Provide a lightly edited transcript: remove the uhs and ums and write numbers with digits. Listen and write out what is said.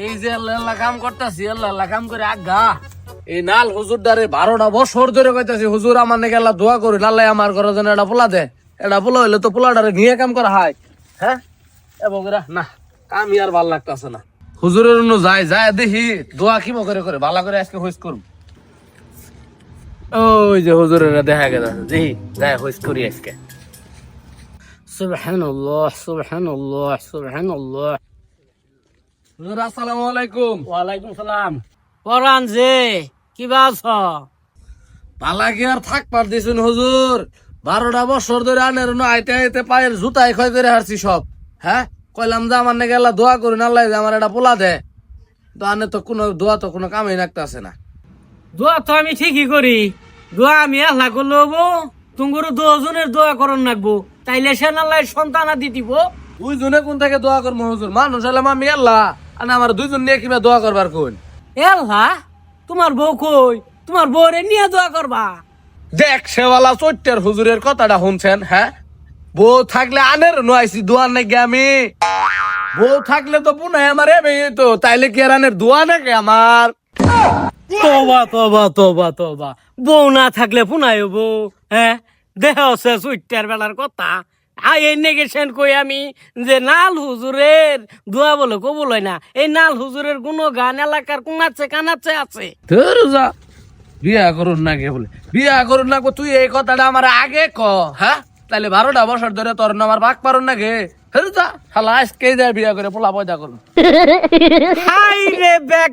এই যে আল্লাহ কাম করতেছি, আল্লাহ কাম করে আগা এই নাল হুজুর দারে 12টা বছর ধরে কইতাছি, হুজুর আমার নাকি আল্লাহ দোয়া করি, আল্লাহ আমার ঘরে যেন এটা পোলা দে। এটা পোলা হইলে তো পোলাটারে নিয়ে কাম করা হয়। হ্যাঁ এবং না কাম আর ভাল লাগতেছে না। হুজুরের অন্য যায় যায় দেখি দোয়া কি করে করে ভালো করে আজকে হইস করুম। ওই যে হুজুরের দেখা গেছে, দেখি যায় হইস করি আজকে। সুবহানাল্লাহ সুবহানাল্লাহ সুবহানাল্লাহ। হুজুর আসসালামু আলাইকুম। ওয়ালাইকুম সালাম। পরান যে কিবা আছো? পালা কি আর থাক পার দিছুন হুজুর, 12টা বছর ধরে আনের আইতে আইতে পায়ের জুতাই ক্ষয় করে হারছি সব। হ্যাঁ কইলাম যে আমার নাকি আল্লাহ দোয়া করুন, আল্লাহ যে আমার এটা পোলা দে। তো আনে তো কোনো দোয়া তো কোনো কামই লাগতেছে না। দোয়া তো আমি ঠিকই করি, দোয়া আমি আল্লাহ করলে হবো, তুঙ্গুর 2 জনের দোয়া করন লাগবো, তাইলে সে আল্লাহ সন্তান আদি দিব। দুইজনে কোন থেকে দোয়া করবো হুজুর? মানুষ হলাম আমি আল্লাহ, আর আমার দুইজন নিয়ে কিবা দোয়া করবার কোন? আল্লাহ তোমার বউ কই? তোমার বউরে নিয়ে দোয়া করবা? দেখ সেওয়ালা চৈত্যার হুজুরের কথাটা শুনছেন? হ্যাঁ বউ থাকলে আনের নয়সি দোয়ার নাকি আমি? বউ থাকলে তো পুনাই আমার তো, তাইলে কি আর আনের দোয়া নাকি আমার? তোবা তোবা তোবা তোবা, বউ না থাকলে পুনাই বউ? হ্যাঁ দেহ সে সুইটার বেলার কথা। এই নেগেশন কই আমি যে নাল হুজুরের দোয়া বলে কবুল হয় না। এই নাল হুজুরের গুণগান এলাকার কোনাচ্ছে কানাচ্ছে আছে। তোর যা বিয়া করুন না কে বলে, বিয়া করুন না তুই এই কথাটা আমার আগে ক। হ্যাঁ তাইলে 12টা বছর ধরে তোর আমার ভাগ পারুন না গে। যা শালা আজকে যায় বিয়া করে পোলা পয়দা করুন। হাই রে বেক